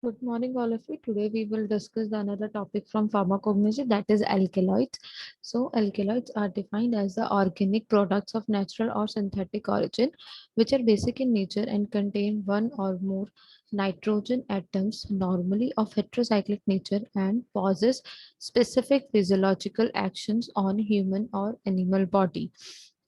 Good morning, all of you. Today we will discuss another topic from pharmacognosy, that is alkaloids. So, alkaloids are defined as the organic products of natural or synthetic origin, which are basic in nature and contain one or more nitrogen atoms, normally of heterocyclic nature, and possess specific physiological actions on human or animal body.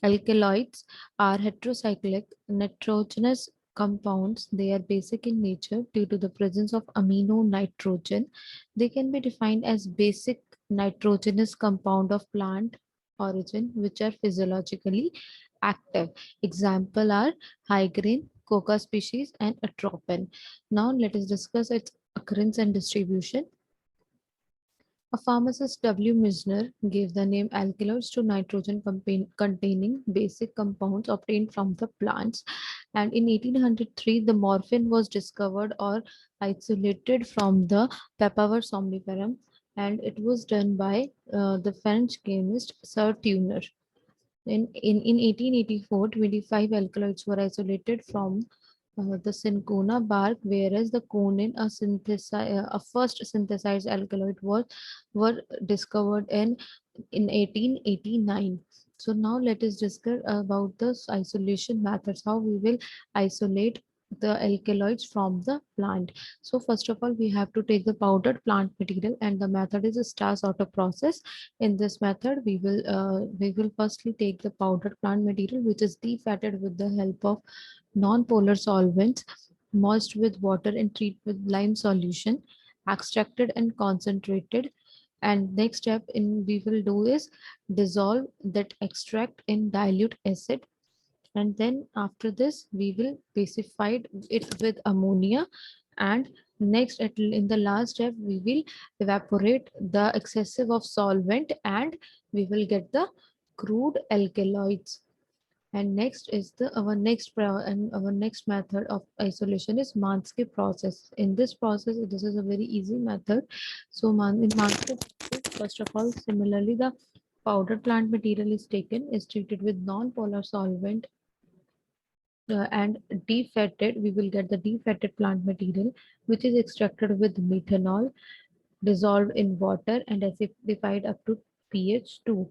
Alkaloids are heterocyclic nitrogenous compounds. They are basic in nature due to the presence of amino nitrogen. They can be defined as basic nitrogenous compound of plant origin which are physiologically active. Example are high grain, coca species, and atropine. Now let us discuss its occurrence and distribution. A pharmacist W. Misner gave the name alkaloids to nitrogen containing basic compounds obtained from the plants, and in 1803 the morphine was discovered or isolated from the Papaver somniferum, and it was done by the French chemist Sir Tuner. In 1884, 25 alkaloids were isolated from the cinchona bark, whereas the conin, a first synthesized alkaloid, were discovered in 1889. So now let us discuss about the isolation methods, how we will isolate the alkaloids from the plant. So first of all, we have to take the powdered plant material, and the method is a star sorter process. In this method, we will firstly take the powdered plant material, which is defatted with the help of non-polar solvents, moist with water and treat with lime solution, extracted and concentrated. And next step in we will do is dissolve that extract in dilute acid, and then after this we will pacify it with ammonia, and next in the last step we will evaporate the excessive of solvent, and we will get the crude alkaloids. And next is the our next method of isolation is Manske process. In this process, this is a very easy method. So in Manske process, first of all, similarly the powdered plant material is taken, is treated with non-polar solvent, and defatted. We will get the defatted plant material, which is extracted with methanol, dissolved in water, and acidified up to pH 2.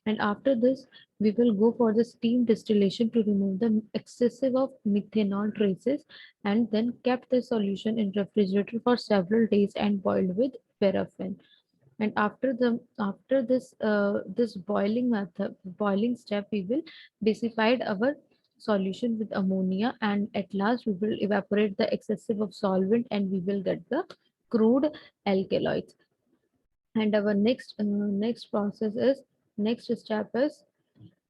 And after this, we will go for the steam distillation to remove the excessive of methanol traces, and then kept the solution in refrigerator for several days and boiled with paraffin. And after this boiling step, we will decify our solution with ammonia, and at last we will evaporate the excessive of solvent, and we will get the crude alkaloids. And our next process is next step is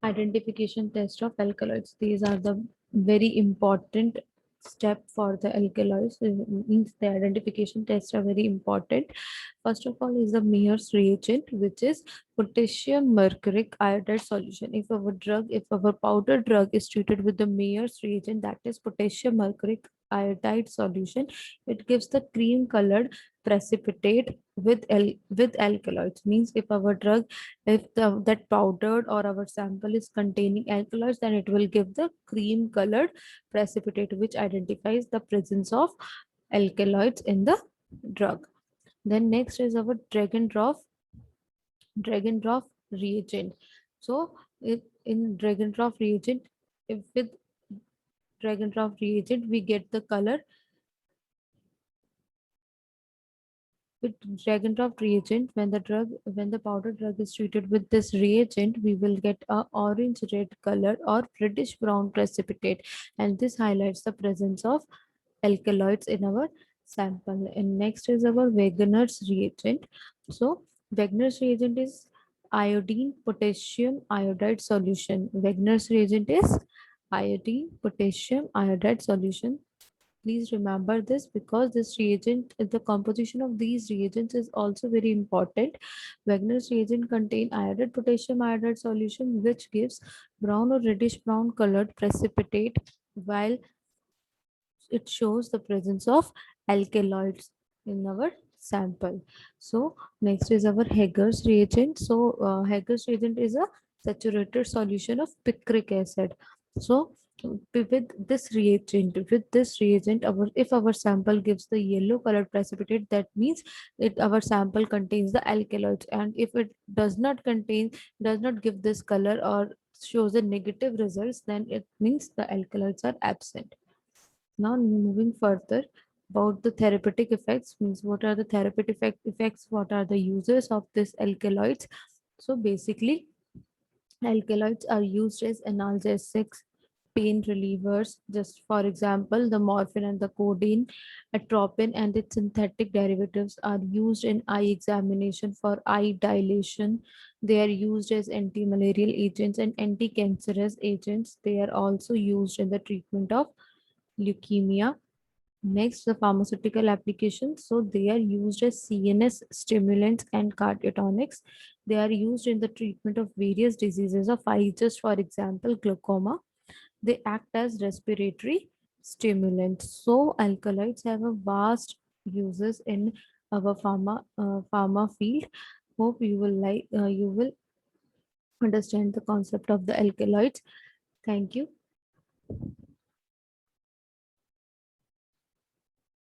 identification test of alkaloids. These are the very important step for the alkaloids. It means the identification tests are very important. First of all is the Meier's reagent, which is potassium mercuric iodide solution. If our powder drug is treated with the Meier's reagent, that is potassium mercuric iodide solution, it gives the cream colored precipitate with alkaloids. Means if our drug, if that powdered or our sample is containing alkaloids, then it will give the cream colored precipitate, which identifies the presence of alkaloids in the drug. Then next is our Dragon reagent. So if in Dragon reagent, if with Dragon reagent we get the color. With Dragondraft reagent, when the powder drug is treated with this reagent, we will get a orange red color or reddish brown precipitate, and this highlights the presence of alkaloids in our sample. And next is our Wegener's reagent. So Wegener's reagent is iodine potassium iodide solution. Wegener's reagent is iodine potassium iodide solution. Please remember this, because this reagent, the composition of these reagents is also very important. Wegener's reagent contain iodide potassium iodide solution, which gives brown or reddish brown colored precipitate, while it shows the presence of alkaloids in our sample. So next is our Hager's reagent. So Hager's reagent is a saturated solution of picric acid. So with this reagent, if our sample gives the yellow colored precipitate, that means our sample contains the alkaloids. And if it does not give this color or shows a negative results, then it means the alkaloids are absent. Now moving further about the therapeutic effects, means what are the therapeutic effects, what are the uses of this alkaloids. So basically, alkaloids are used as analgesics, pain relievers. Just for example, the morphine and the codeine, atropine and its synthetic derivatives are used in eye examination for eye dilation. They are used as anti-malarial agents and anti-cancerous agents. They are also used in the treatment of leukemia. Next, the pharmaceutical applications. So they are used as CNS stimulants and cardiotonics. They are used in the treatment of various diseases of eye. Just for example, glaucoma. They act as respiratory stimulants. So alkaloids have a vast uses in our pharma field. Hope you will understand the concept of the alkaloids. Thank you.